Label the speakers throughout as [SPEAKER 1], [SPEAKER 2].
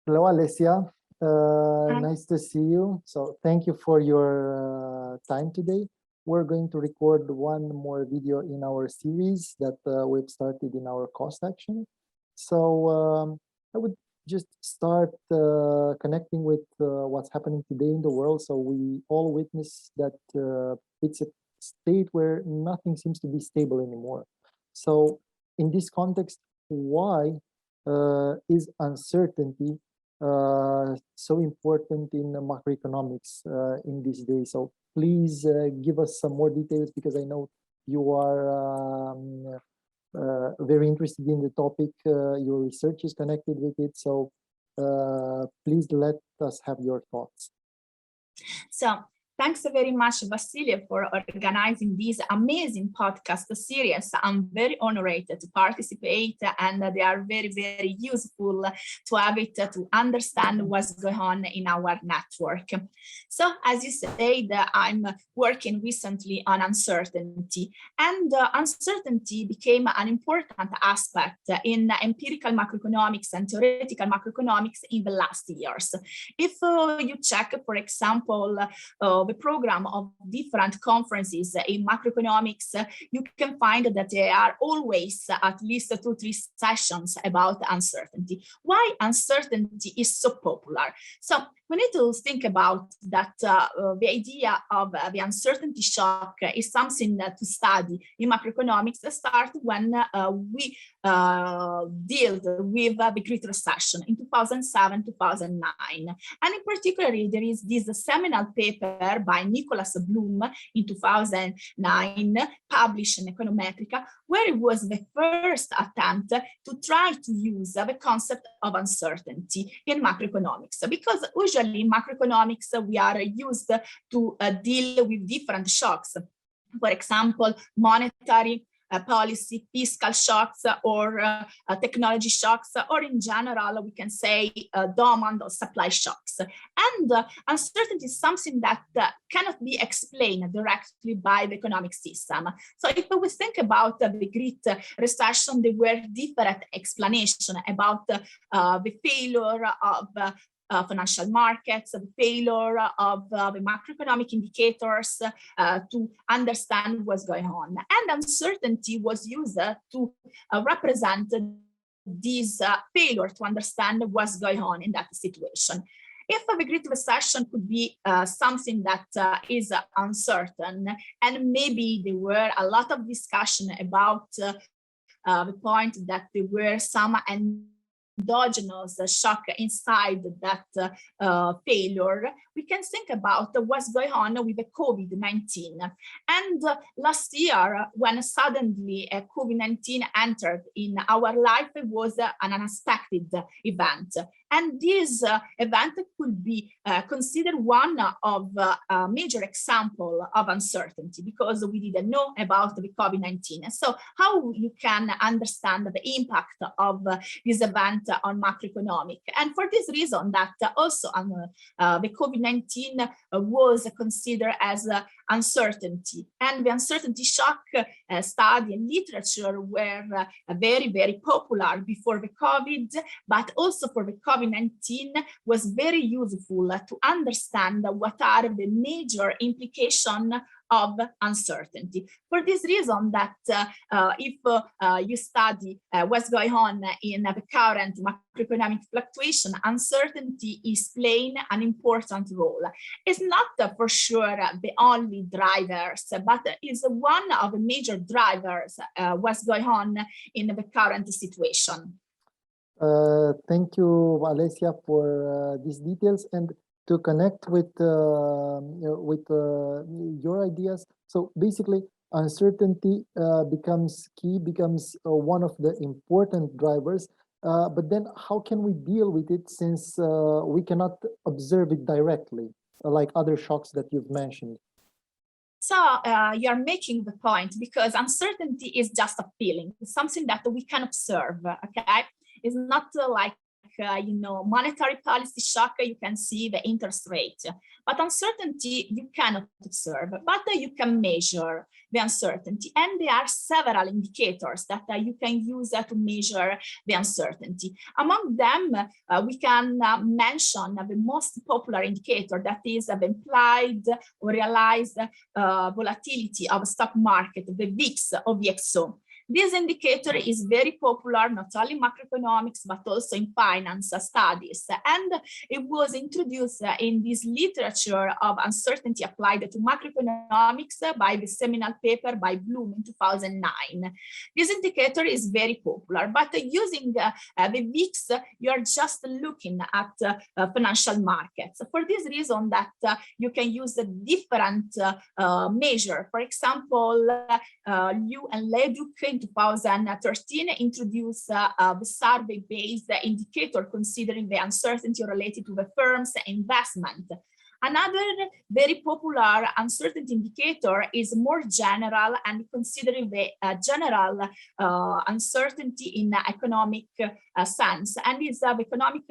[SPEAKER 1] Hello, Alessia.
[SPEAKER 2] Hi.
[SPEAKER 1] Nice to see you. So thank you for your time today. We're going to record one more video in our series that we've started in our cost action. So I would just start connecting with what's happening today in the world. So we all witness that it's a state where nothing seems to be stable anymore. So in this context, why is uncertainty so important in macroeconomics in these days? So please give us some more details, because I know you are very interested in the topic. Your research is connected with it. So please let us have your thoughts.
[SPEAKER 2] So thanks very much, Vasile, for organizing this amazing podcast series. I'm very honored to participate, and they are very, very useful to have it to understand what's going on in our network. So as you said, I'm working recently on uncertainty, and uncertainty became an important aspect in empirical macroeconomics and theoretical macroeconomics in the last years. If you check, for example, the program of different conferences in macroeconomics, you can find that there are always at least 2-3 sessions about uncertainty. Why uncertainty is so popular? So we need to think about that the idea of the uncertainty shock is something to study in macroeconomics start when we dealt with the Great Recession in 2007-2009. And in particular, there is this seminal paper by Nicholas Bloom in 2009, published in Econometrica, where it was the first attempt to try to use the concept of uncertainty in macroeconomics. Because usually in macroeconomics, we are used to deal with different shocks. For example, monetary policy, fiscal shocks, or technology shocks, or in general, we can say demand or supply shocks. And uncertainty is something that cannot be explained directly by the economic system. So if we think about the Great Recession, there were different explanations about the failure of financial markets, the failure of the macroeconomic indicators to understand what's going on. And uncertainty was used to represent this failure to understand what's going on in that situation. If the Great Recession could be something that is uncertain, and maybe there were a lot of discussion about the point that there were some endogenous shock inside that failure, we can think about what's going on with the COVID-19. And last year, when suddenly COVID-19 entered in our life, it was an unexpected event. And this event could be considered one of a major example of uncertainty, because we didn't know about the COVID-19. So how you can understand the impact of this event on macroeconomic? And for this reason, that also the COVID-19 was considered as uncertainty. And the uncertainty shock study and literature were very, very popular before the COVID, but also for the COVID-19 was very useful to understand what are the major implications of uncertainty. For this reason, that if you study what's going on in the current macroeconomic fluctuation, uncertainty is playing an important role. It's not for sure the only drivers, but is one of the major drivers what's going on in the current situation.
[SPEAKER 1] Thank you, Alessia, for these details. And to connect with your ideas, so basically uncertainty becomes key, becomes one of the important drivers. But then how can we deal with it, since we cannot observe it directly, like other shocks that you've mentioned?
[SPEAKER 2] So you're making the point, because uncertainty is just a feeling. It's something that we can observe, okay? It's not like monetary policy shock, you can see the interest rate. But uncertainty, you cannot observe, but you can measure the uncertainty. And there are several indicators that you can use to measure the uncertainty. Among them, we can mention the most popular indicator, that is the implied or realized volatility of stock market, the VIX or VXO. This indicator is very popular, not only in macroeconomics, but also in finance studies. And it was introduced in this literature of uncertainty applied to macroeconomics by the seminal paper by Bloom in 2009. This indicator is very popular, but using the VIX, you're just looking at financial markets. For this reason that you can use a different measure. For example, Liu and Leduc in 2013 introduced the survey-based indicator considering the uncertainty related to the firm's investment. Another very popular uncertainty indicator is more general and considering the general uncertainty in economic sense, and is the economic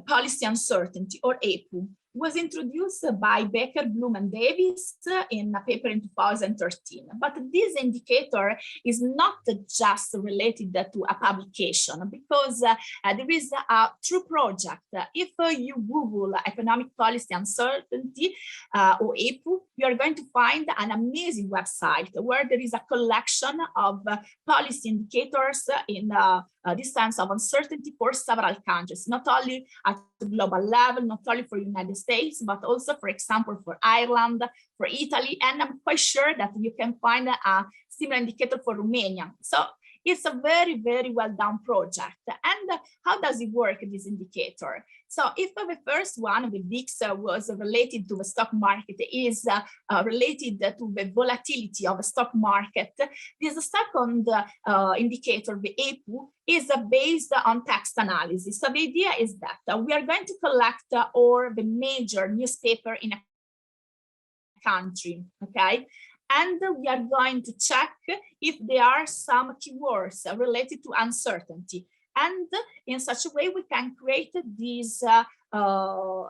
[SPEAKER 2] policy uncertainty, or EPU. Was introduced by Becker, Bloom, and Davis in a paper in 2013. But this indicator is not just related to a publication, because there is a true project. If you Google economic policy uncertainty or EPU, you are going to find an amazing website where there is a collection of policy indicators in this sense of uncertainty for several countries, not only at the global level, not only for United States, but also, for example, for Ireland, for Italy, and I'm quite sure that you can find a similar indicator for Romania. So it's a very, very well done project. And how does it work, this indicator? So if the first one, the VIX, was related to the stock market, is related to the volatility of the stock market, this second indicator, the EPU, is based on text analysis. So the idea is that we are going to collect all the major newspaper in a country, okay? And we are going to check if there are some keywords related to uncertainty. And in such a way, we can create this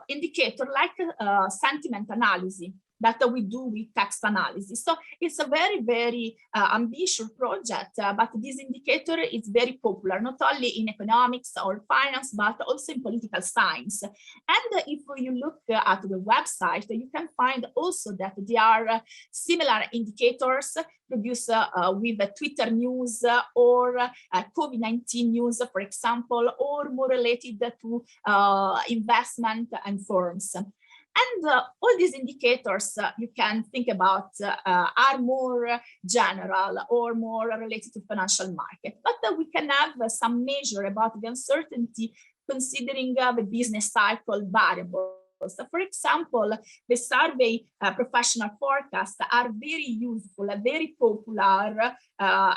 [SPEAKER 2] indicator like sentiment analysis that we do with text analysis. So it's a very, very ambitious project, but this indicator is very popular, not only in economics or finance, but also in political science. And if you look at the website, you can find also that there are similar indicators produced with Twitter news or COVID-19 news, for example, or more related to investment and firms. And all these indicators you can think about are more general or more related to financial market, but we can have some measure about the uncertainty considering the business cycle variables. So for example, the survey professional forecasts are very useful, very popular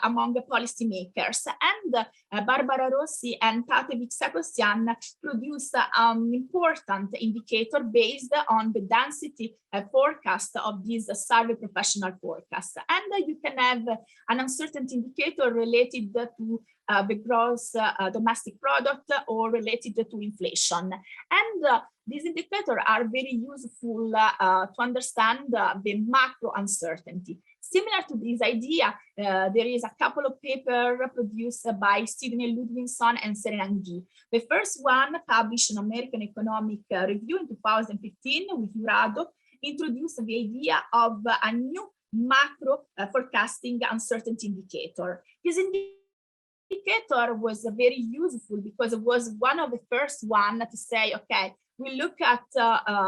[SPEAKER 2] among the policymakers. And Barbara Rossi and Tatevic Sakosyan produce an important indicator based on the density forecast of these survey professional forecasts. And you can have an uncertainty indicator related to the gross domestic product or related to inflation. And these indicators are very useful to understand the macro uncertainty. Similar to this idea, there is a couple of papers produced by Sidney Ludwigson and Serena Ng. The first one, published in American Economic Review in 2015 with Jurado, introduced the idea of a new macro forecasting uncertainty indicator. This indicator was very useful because it was one of the first one to say, okay, we look at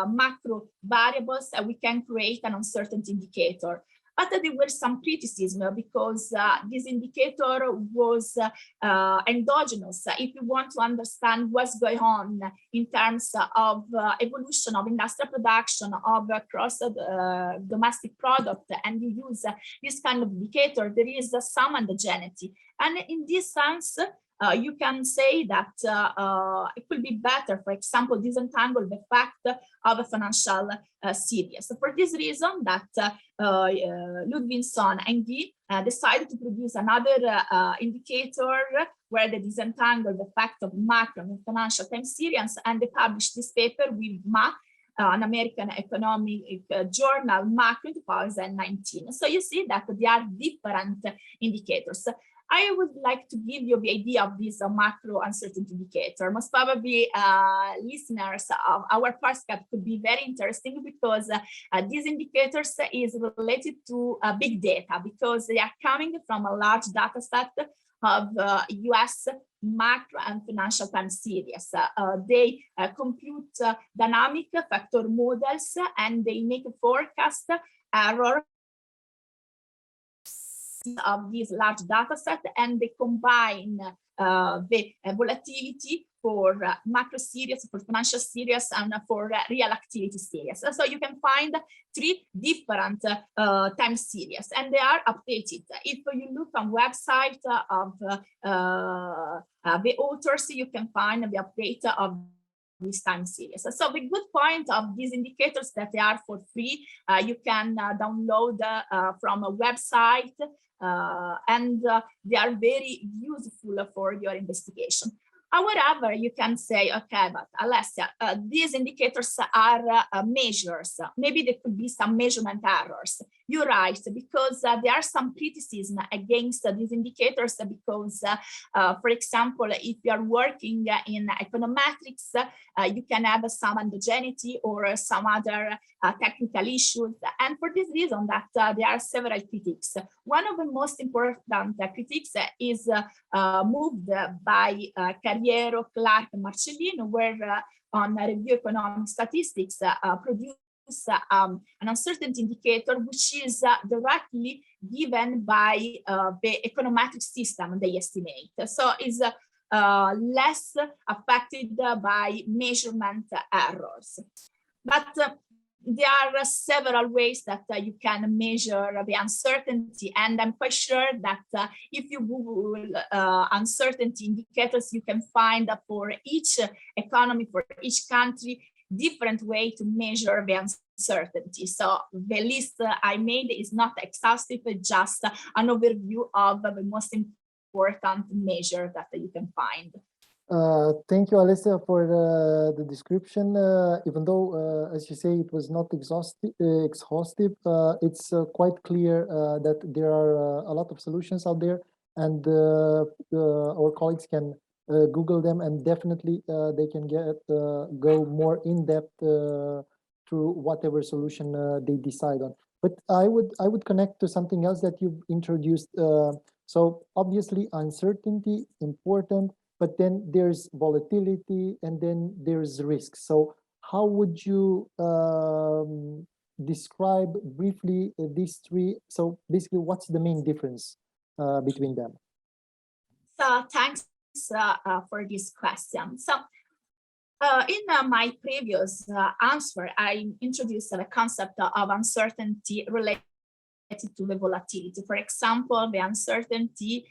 [SPEAKER 2] macro variables and we can create an uncertainty indicator. But there were some criticism because this indicator was endogenous. If you want to understand what's going on in terms of evolution of industrial production of gross domestic product, and you use this kind of indicator, there is some endogeneity. And in this sense, you can say that it will be better, for example, disentangle the fact of a financial series. So for this reason that Ludvigsson and Guy decided to produce another indicator where they disentangle the fact of macro and financial time series, and they published this paper with MA, an American economic journal, Macro, in 2019. So you see that there are different indicators. I would like to give you the idea of this macro uncertainty indicator. Most probably listeners of our podcast could be very interesting because these indicators is related to big data, because they are coming from a large data set of US macro and financial time series. They compute dynamic factor models, and they make a forecast error of this large data set, and they combine the volatility for macro series, for financial series, and for real activity series. So you can find 3 different time series, and they are updated. If you look on website of the authors, you can find the update of this time series. So the good point of these indicators that they are for free. You can download from a website, and they are very useful for your investigation. However, you can say, okay, but Alessia, these indicators are measures. Maybe there could be some measurement errors. You're right, because there are some criticism against these indicators because, for example, if you are working in econometrics, you can have some endogeneity or some other technical issues. And for this reason that there are several critiques. One of the most important critiques is moved by Carriero, Clark, and Marcellino, where on Review Economic Statistics produce an uncertainty indicator, which is directly given by the econometric system they estimate. So is less affected by measurement errors. But there are several ways that you can measure the uncertainty, and I'm quite sure that if you Google uncertainty indicators, you can find for each economy, for each country, different way to measure the uncertainty. So the list I made is not exhaustive, just an overview of the most important measure that you can find.
[SPEAKER 1] Thank you, Alessia, for the description. Even though, as you say, it was not exhaustive, it's quite clear that there are a lot of solutions out there, and our colleagues can Google them, and definitely they can go more in depth through whatever solution they decide on. But I would connect to something else that you've introduced. So obviously, uncertainty important. But then there's volatility, and then there's risk. So how would you describe briefly these 3? So basically, what's the main difference between them?
[SPEAKER 2] So thanks for this question. So in my previous answer, I introduced the concept of uncertainty related to the volatility. For example, the uncertainty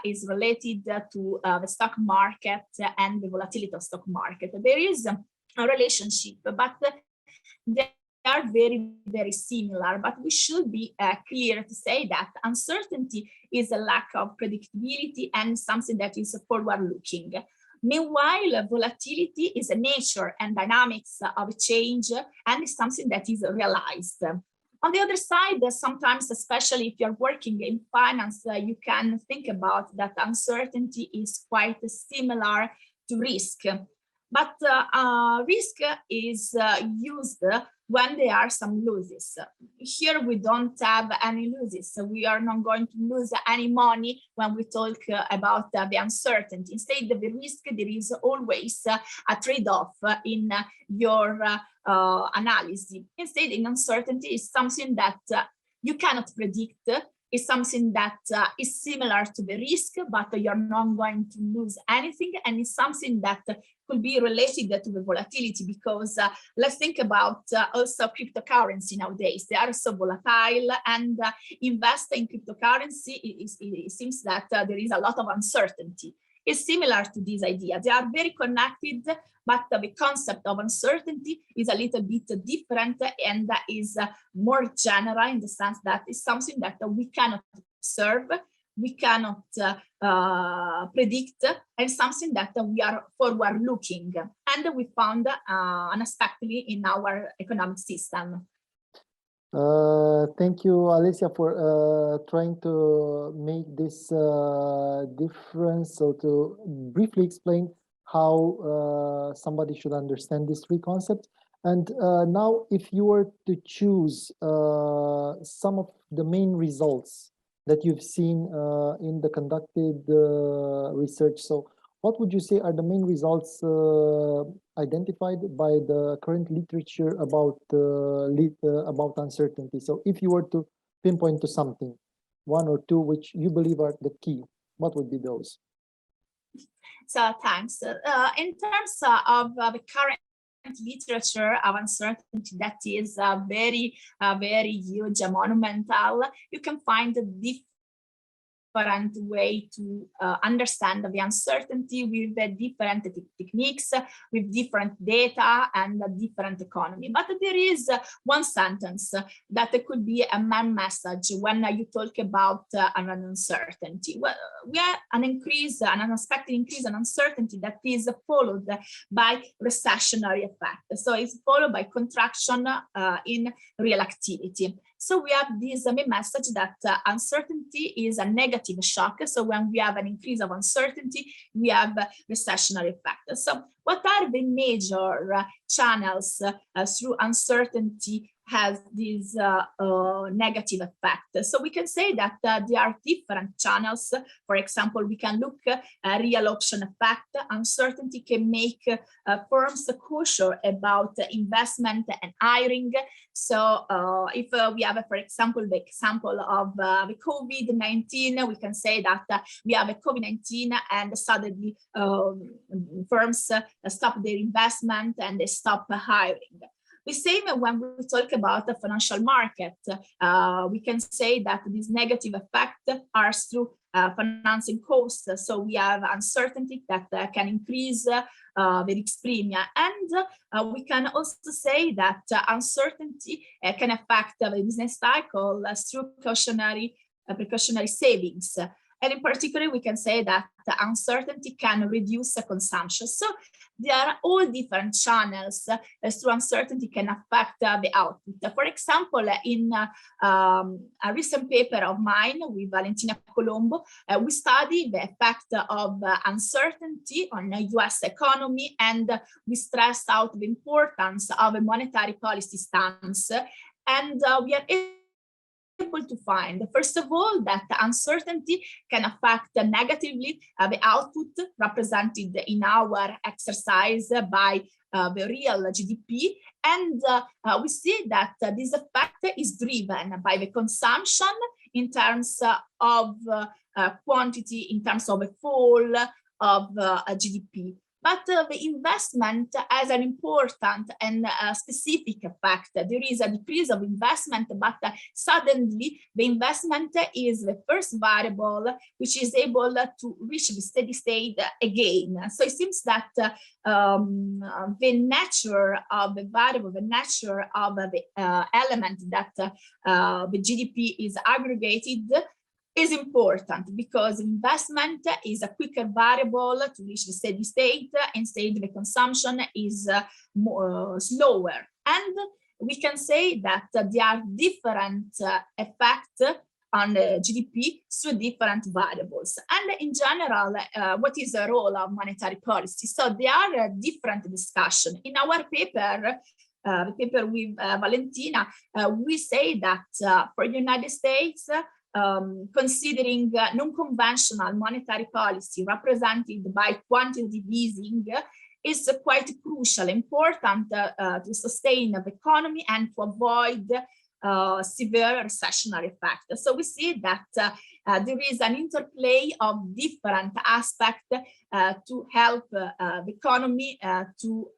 [SPEAKER 2] is related to the stock market and the volatility of stock market. There is a relationship, but they are very, very similar. But we should be clear to say that uncertainty is a lack of predictability and something that is forward-looking. Meanwhile, volatility is a nature and dynamics of change, and is something that is realized. On the other side, sometimes, especially if you're working in finance, you can think about that uncertainty is quite similar to risk. But risk is used when there are some losses. Here we don't have any losses. So we are not going to lose any money when we talk about the uncertainty. Instead of the risk, there is always a trade-off in your analysis. Instead, in uncertainty is something that you cannot predict. It's something that is similar to the risk, but you're not going to lose anything. And it's something that could be related to the volatility, because let's think about also cryptocurrency nowadays. They are so volatile, and investing in cryptocurrency, it seems that there is a lot of uncertainty. is similar to this idea. They are very connected, but the concept of uncertainty is a little bit different and is more general in the sense that it's something that we cannot observe, we cannot predict, and something that we are forward looking. And we found unexpectedly in our economic system.
[SPEAKER 1] Thank you, Alessia, for trying to make this difference. So to briefly explain how somebody should understand these three concepts. And now, if you were to choose some of the main results that you've seen in the conducted research, so what would you say are the main results identified by the current literature about uncertainty? So if you were to pinpoint to something, one or two, which you believe are the key, what would be those?
[SPEAKER 2] So thanks. In terms of the current literature of uncertainty that is very huge and monumental, you can find different way to understand the uncertainty with different techniques, with different data and a different economy. But there is one sentence that could be a main message when you talk about an uncertainty. Well, we have an unexpected increase in uncertainty that is followed by recessionary effect. So it's followed by contraction in real activity. So we have this main message that uncertainty is a negative shock. So when we have an increase of uncertainty, we have recessionary effect. So what are the major channels through uncertainty has this negative effect? So we can say that there are different channels. For example, we can look at real option effect. Uncertainty can make firms cautious about investment and hiring. So if we have, for example, the example of the COVID-19, we can say that we have a COVID-19 and suddenly firms stop their investment and they stop hiring. The same when we talk about the financial market, we can say that these negative effects are through financing costs. So we have uncertainty that can increase the risk premium. And we can also say that uncertainty can affect the business cycle through precautionary savings. And in particular, we can say that the uncertainty can reduce the consumption. So there are all different channels through uncertainty can affect the output. For example, in a recent paper of mine with Valentina Colombo, we studied the effect of uncertainty on the US economy, and we stressed out the importance of a monetary policy stance. And we are able to find, first of all, that uncertainty can affect negatively the output represented in our exercise by the real GDP. And we see that this effect is driven by the consumption in terms of quantity, in terms of a fall of GDP. But the investment has an important and specific effect. There is a decrease of investment, but suddenly the investment is the first variable which is able to reach the steady state again. So it seems that the nature of the variable, the nature of the element that the GDP is aggregated is important, because investment is a quicker variable to reach the steady state. Instead, the consumption is slower. And we can say that there are different effects on the GDP through different variables. And in general, what is the role of monetary policy? So there are different discussions. In our paper, the paper with Valentina, we say that for the United States, considering non-conventional monetary policy represented by quantitative easing is quite crucial, important to sustain the economy and to avoid severe recessionary effect. So we see that there is an interplay of different aspects to help the economy to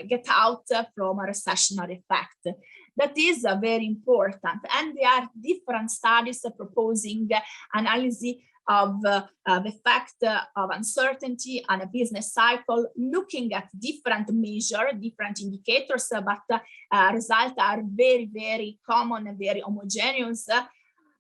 [SPEAKER 2] get out from a recessionary effect. That is very important, and there are different studies proposing analysis of the effect of uncertainty on a business cycle, looking at different measures, different indicators, but results are very, very common and very homogeneous.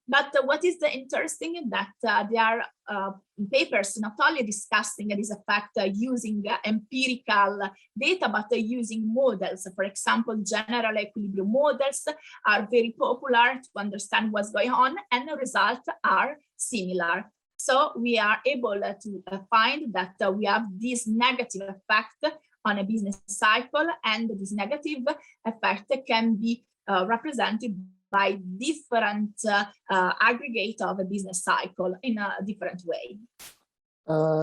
[SPEAKER 2] But what is interesting is that there are papers not only discussing this effect using empirical data, but using models. For example, general equilibrium models are very popular to understand what's going on, and the results are similar. So we are able to find that we have this negative effect on a business cycle, and this negative effect can be represented by different aggregate of a business cycle in a different way.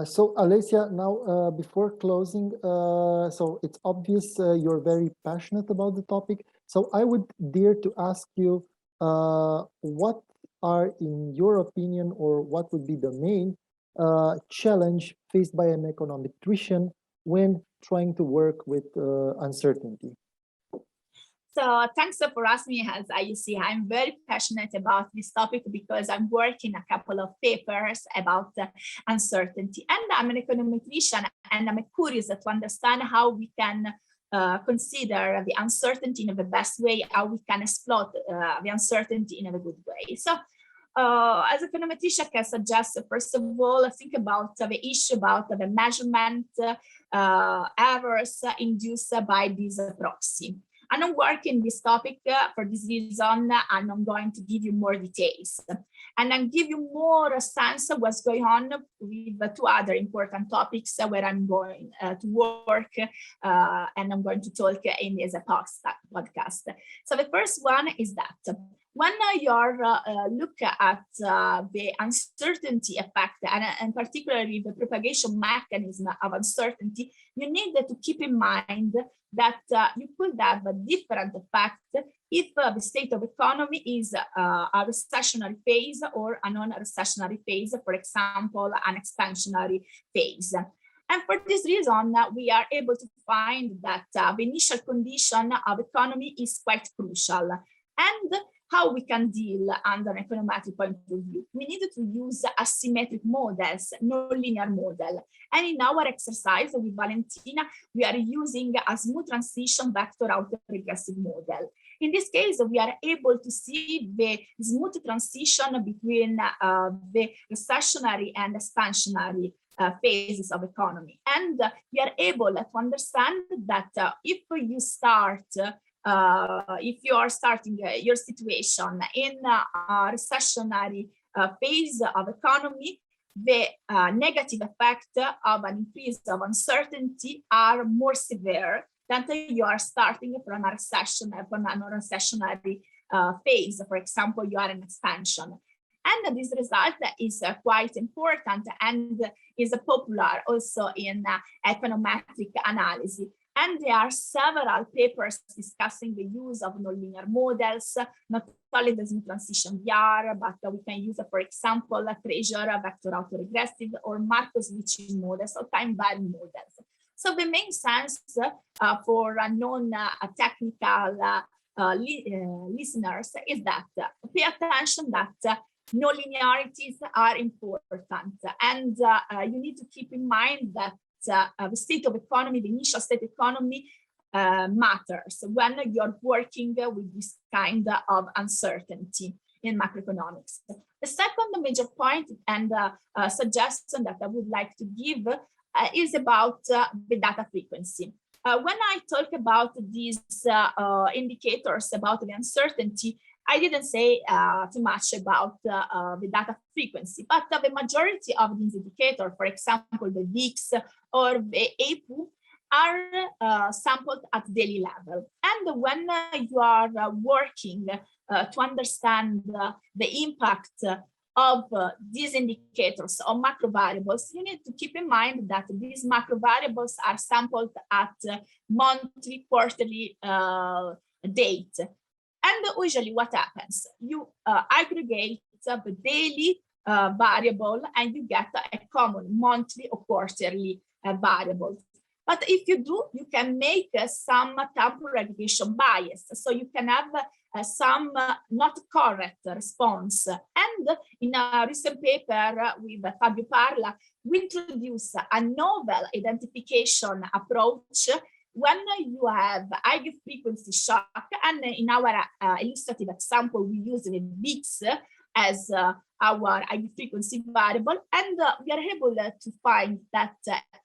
[SPEAKER 1] So Alessia, now before closing, so it's obvious you're very passionate about the topic. So I would dare to ask you, what are, in your opinion, or what would be the main challenge faced by an econometrician when trying to work with uncertainty?
[SPEAKER 2] So thanks for asking me. As you see, I'm very passionate about this topic because I'm working a couple of papers about uncertainty, and I'm an econometrician, and I'm curious to understand how we can consider the uncertainty in the best way, how we can exploit the uncertainty in a good way. So as a econometrician, I can suggest, first of all, think about the issue about the measurement errors induced by this proxy. I'm not working this topic for this reason, and I'm going to give you more details. And I'll give you more sense of what's going on with two other important topics where I'm going to work, and I'm going to talk in this podcast. So the first one is that when you're look at the uncertainty effect, and particularly the propagation mechanism of uncertainty, you need to keep in mind that you could have a different effect if the state of economy is a recessionary phase or a non-recessionary phase, for example, an expansionary phase. And for this reason, we are able to find that the initial condition of economy is quite crucial. And how we can deal under an econometric point of view. We needed to use asymmetric models, non-linear model. And in our exercise with Valentina, we are using a smooth transition vector autoregressive model. In this case, we are able to see the smooth transition between the recessionary and expansionary phases of economy. And we are able to understand that if you start if you are starting your situation in a recessionary phase of economy, the negative effect of an increase of uncertainty are more severe than you are starting from a recession, from a non-recessionary phase. For example, you are in expansion. And this result is quite important and is popular also in econometric analysis. And there are several papers discussing the use of nonlinear models, not only the smooth transition VR, but we can use, for example, treasure vector autoregressive or Markov switching models or time varying models. So the main sense for non-technical listeners is that pay attention that nonlinearities are important, and you need to keep in mind that the state of economy, the initial state economy matters when you're working with this kind of uncertainty in macroeconomics. The second major point and suggestion that I would like to give is about the data frequency. When I talk about these indicators about the uncertainty, I didn't say too much about the data frequency, but the majority of these indicators, for example, the VIX or the APU, are sampled at daily level. And when you are working to understand the impact of these indicators on macro variables, you need to keep in mind that these macro variables are sampled at monthly, quarterly date. And usually what happens? You aggregate the daily variable and you get a common monthly or quarterly variable. But if you do, you can make some temporal aggregation bias. So you can have some not correct response. And in a recent paper with Fabio Parla, we introduce a novel identification approach when you have high frequency shock. And in our illustrative example, we use the VIX as our high frequency variable, and we are able to find that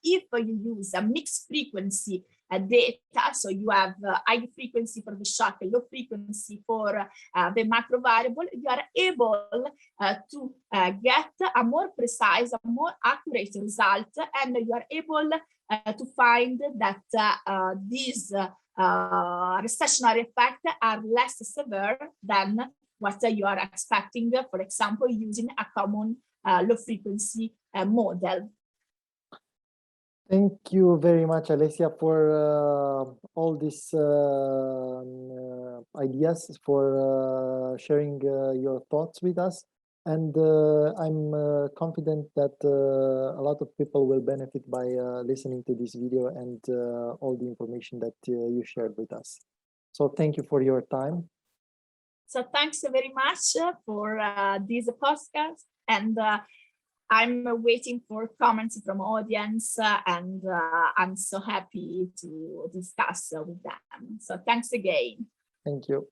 [SPEAKER 2] if you use a mixed frequency data, so you have high frequency for the shock, low frequency for the macro variable, you are able to get a more precise, a more accurate result, and you are able to find that these recessionary effects are less severe than what you are expecting, for example, using a common low frequency model.
[SPEAKER 1] Thank you very much, Alessia, for all these ideas, for sharing your thoughts with us. And I'm confident that a lot of people will benefit by listening to this video and all the information that you shared with us. So thank you for your time.
[SPEAKER 2] So thanks very much for this podcast, and I'm waiting for comments from audience, and I'm so happy to discuss with them. So thanks again.
[SPEAKER 1] Thank you.